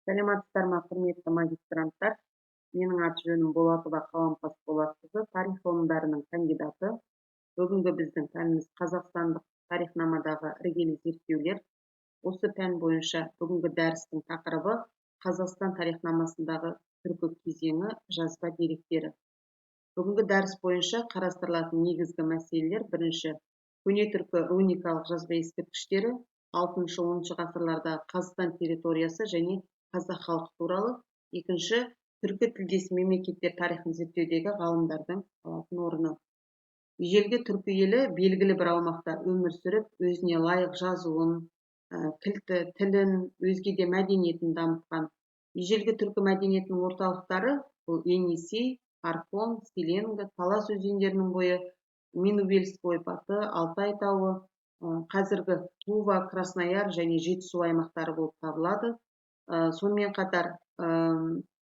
Саламатсыздар ма, құрметті магистранттар? Менің аты-жөнім Болатова Қаламқас Болатқызы, тарих ғылымдарының кандидаты. Бүгінгі біздің пәніміз қазақстандық тарихнамадағы іргелі зерттеулер. Осы пән бойынша бүгінгі дәрістің тақырыбы Қазақстан тарихнамасындағы түркі кезеңі жазба деректері. Бүгінгі дәріс бойынша қарастырылатын негізгі мәселелер: бірінші, көне түркі руникалық жазба ескерткіштері, 6-10 ғасырлардағы Қазақстан территориясы және қазақ халқы туралы. Екінші, түркі тілдес мемлекеттер тарихын зерттеудегі ғалымдардың алатын орны. Ежелгі түркі елі белгілі бір аумақта өмір сүріп, өзіне лайық жазуын, кілті, тілін, өзге де мәдениетін дамытқан. Ежелгі түркі мәдениетінің орталықтары бұл Енисей, Архон, Селенгі, Талас өзендерінің бойы, Минувельск ойпаты, Алтай тауы, қазіргі Тува, Краснояр және Жетісу аймақтары болып табылады. Сонымен қатар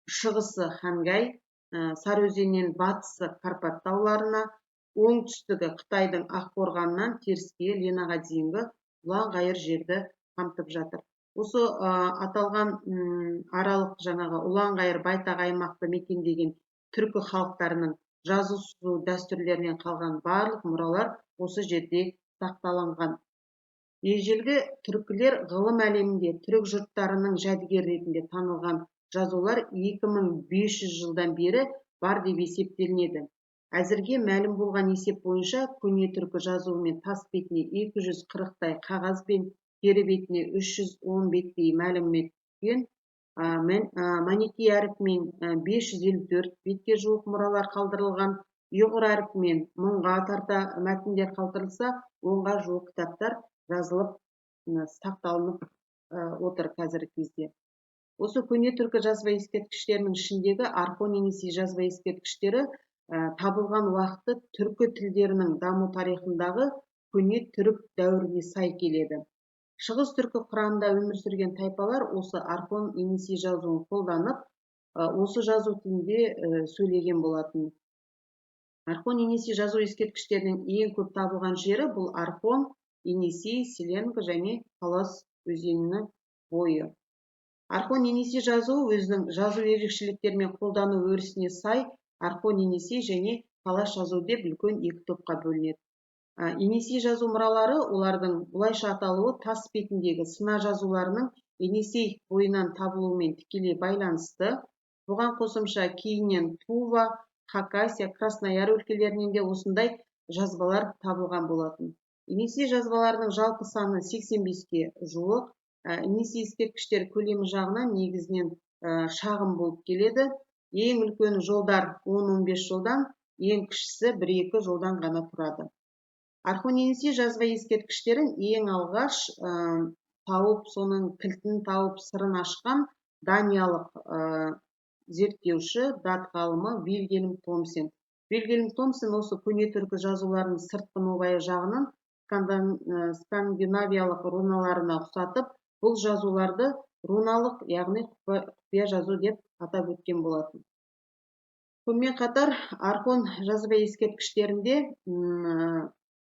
шығысы Хангай, Сарыөзеннен батысы Карпат тауларына, оңтүстігі Қытайдың Аққорғаннан теріскейі Ленаға дейінгі ұлан-ғайыр жерді қамтып жатыр. Осы аталған аралық жаңағы ұлан-ғайыр байтақ аймақты мекендеген түркі халықтарының жазу дәстүрлерінен қалған барлық мұралар осы жерде сақталынған. Ежелгі түркілер ғылым әлемінде түрік жұрттарының жәдігер ретінде танылған жазулар 2500 жылдан бері бар деп есептелінеді. Әзірге мәлім болған есеп бойынша көне түркі жазуымен тас бетіне 240-тай қағаз бен тері бетіне 310 беттей мәлімет түскен, манеки әріпімен 554 бетке жуық мұралар қалдырылған, ұйғыр әріпімен 1000-ға тарта мәтіндер қалдырылса, 10-ға жуық кітаптар жазылып сақталынып отыр қазіргі кезде. Осы көне түркі жазба ескерткіштерінің ішіндегі Архон Енисей жазба ескерткіштері табылған уақыты түркі тілдерінің даму тарихындағы көне түрік дәуіріне сай келеді. Шығыс түркі құрамында өмір сүрген тайпалар осы Архон Енисей жазуын қолданып, осы жазу тілінде сөйлеген болатын. Архон Енисей жазу ескерткіштерінің ең көп табылған жері бұл Архон, Енисей, Селенгі және Талас өзенінің бойы. Архон Енисей жазуы өзінің жазу ерекшеліктерімен қолдану өрісіне сай Архон Енисей және Талас жазу деп үлкен екі топқа бөлінеді. Енисей жазу мұралары олардың бұлайша аталуы тас бетіндегі сына жазуларының Енисей бойынан табылуымен тікелей байланысты. Бұған қосымша кейіннен Тува, Хакасия, Краснояр өлкелерінен де осындай жазбалар табылған болатын. Енисей жазбаларының жалпы саны 85-ке жуық. Енисей ескерткіштер көлемі жағынан негізінен шағын болып келеді. Ең үлкен жолдар 10-15 жолдан, ең кішісі 1-2 жолдан ғана тұрады. Архон Енисей жазба ескерткіштерін ең алғаш тауып, соның кілтін тауып сырын ашқан даниялық зерттеуші, дат ғалымы Вильгельм Томсен. Вильгельм Томсен осы көне түркі жазуларының сыртқы нобайы жағынан скандинавиялық руналарына ұқсатып, бұл жазуларды руналық, яғни құпия жазу деп атап өткен болатын. Сонымен қатар Архон жазба ескерткіштерінде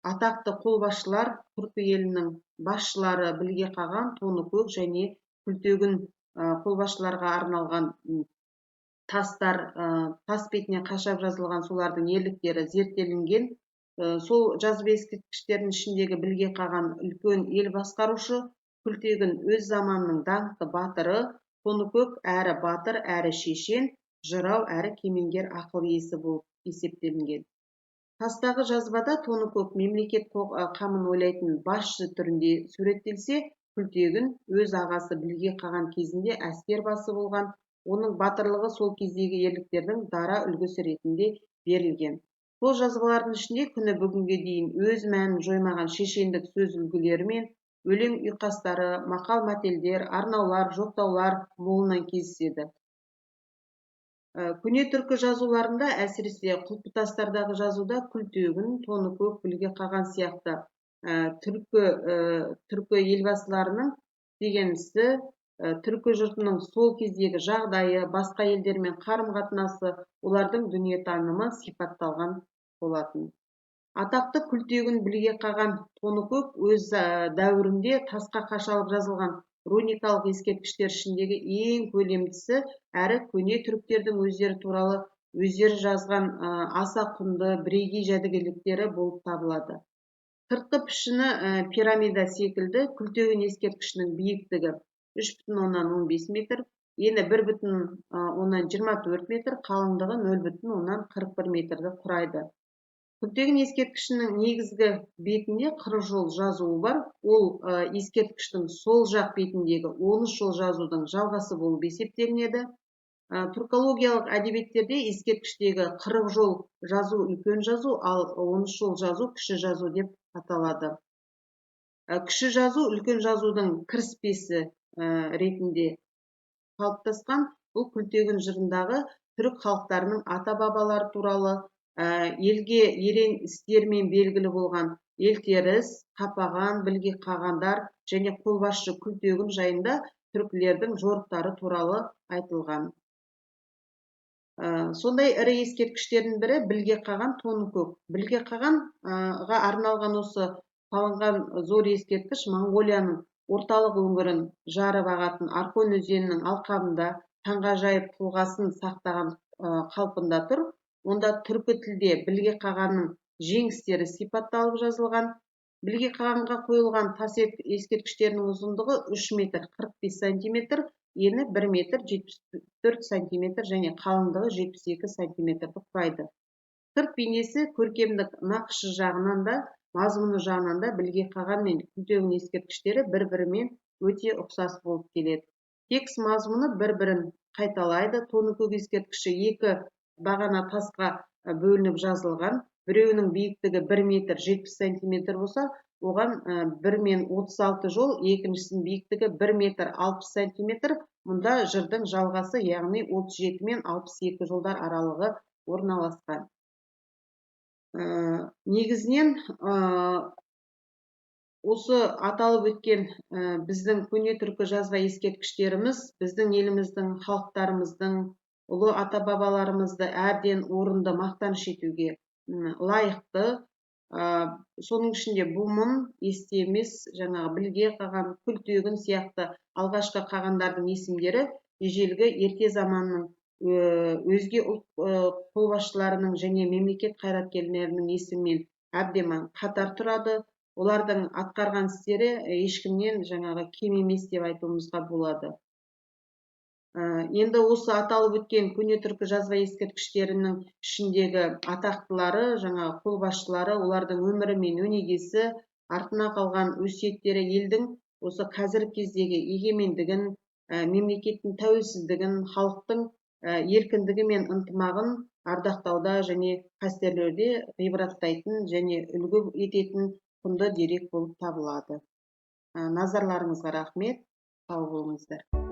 атақты қолбасшылар, түркі елінің басшылары Білге Қаған, Тоныкөк және Күлтегін қолбасшыларға арналған тастар, тас бетіне қашап жазылған солардың ерліктері зерттелінген. Сол жазба ескерткіштерінің ішіндегі Білге Қаған үлкен ел басқарушы, Күлтегін өз заманының даңқты батыры, Тоныкөк әрі батыр, әрі шешен, жырау әрі кемеңгер ақыл иесі болып есептелінген. Тастағы жазбада Тоныкөк мемлекет қамын ойлайтын басшы түрінде суреттелсе, Күлтегін өз ағасы Білге Қаған кезінде әскер басы болған, оның батырлығы сол кездегі ерліктердің дара үлгісі ретінде берілген. Сол жазбалардың ішінде күні бүгінге дейін өз мәнін жоймаған шешендік сөз үлгілері мен өлең ұйқастары, мақал-мәтелдер, арнаулар, жоқтаулар молынан кездеседі. Көне түркі жазуларында, әсіресе құлпытастардағы жазуда Күлтегін, Тоныкөк, Білге Қаған сияқты түркі елбасыларының деген істі, түркі жұртының сол кездегі жағдайы, басқа елдермен қарым-қатынасы, олардың дүниетанымы сипатталған болатын. Атақты Күлтегін, Білге Қаған, Тоныкөк өз дәуірінде тасқа қашалып жазылған руникалық ескерткіштер ішіндегі ең көлемдісі әрі көне түріктердің өздері туралы өздері жазған аса құнды бірегей жәдігерліктері болып табылады. Сыртқы пішіні пирамида секілді, күлтегін ескерткішінің биіктігі 3,15 метр, ені 1,24 метр, қалыңдығы 0,41 метрді құрайды. Күлтегін ескерткішінің негізгі бетінде 40 жол жазуы бар. Ол ескерткіштің сол жақ бетіндегі 13 жол жазудың жалғасы болып есептелінеді. Түркологиялық әдебиеттерде ескерткіштегі 40 жол жазу үлкен жазу, ал 13 жол жазу кіші жазу деп аталады. Кіші жазу үлкен жазудың кіріспесі ретінде қалыптасқан. Бұл күлтегін жырындағы түрік халықтарының ата-бабалары туралы елге ерен істермен белгілі болған елтеріс, қапаған, білге қағандар және қолбасшы күлтегін жайында түркілердің жорықтары туралы айтылған. Сондай ірі ескерткіштердің бірі білге қаған Тоныкөк. Білге қағанға арналған осы салынған зор ескерткіш Моңғолияның орталық өңірін жарып ағатын Архон өзенінің алқабында таңғажайып тұлғасын сақтаған қалпында тұр. Онда түркі тілде білге қағанның жеңістері сипатталып жазылған. Білге қағанға қойылған тас ескерткіштерінің ұзындығы 3 метр 45 сантиметр, ені 1 метр 74 сантиметр және қалыңдығы 72 сантиметрді құрайды. Сырт бейнесі көркемдік нақышы жағынан да, мазмұны жағынан да білге қаған мен күлтегін ескерткіштері бір-бірімен өте ұқсас болып келеді. Текст мазмұны бір-бірін қайталайды. Тоныкөк ескерткіші 2 бағана тасқа бөлініп жазылған. Біреуінің биіктігі 1 метр 70 сантиметр болса, оған 1 мен 36 жол, екіншісінің биіктігі 1 метр 60 сантиметр. Мұнда жырдың жалғасы, яғни 37 мен 62 жолдар аралығы орналасқан. Негізінен осы аталып өткен біздің көне түркі жазба ескерткіштеріміз біздің еліміздің, халықтарымыздың, ұлы ата-бабаларымызды әбден орынды мақтаныш етуге лайықты. Соның ішінде бұмын, есте емес, жаңағы білге қаған, күлтегін сияқты алғашқы қағандардың есімдері ежелгі ерте заманның өзге ұлт қолбасшыларының және мемлекет қайраткерлерінің есімімен әбден қатар тұрады. Олардың атқарған істері ешкімнен жаңағы кем емес деп айтуымызға болады. Енді осы аталып өткен көне түркі жазба ескерткіштерінің ішіндегі атақтылары, жаңағы қолбасшылары, олардың өмірі мен өнегесі, артына қалған өсиеттері елдің осы қазіргі кездегі егемендігін, мемлекеттің тәуелсіздігін, халықтың еркіндігі мен ынтымағын ардақтауда және қастерлеуде ғибраттайтын және үлгі ететін құнды дерек болып табылады. Назарларыңызға рахмет. Сау болыңыздар.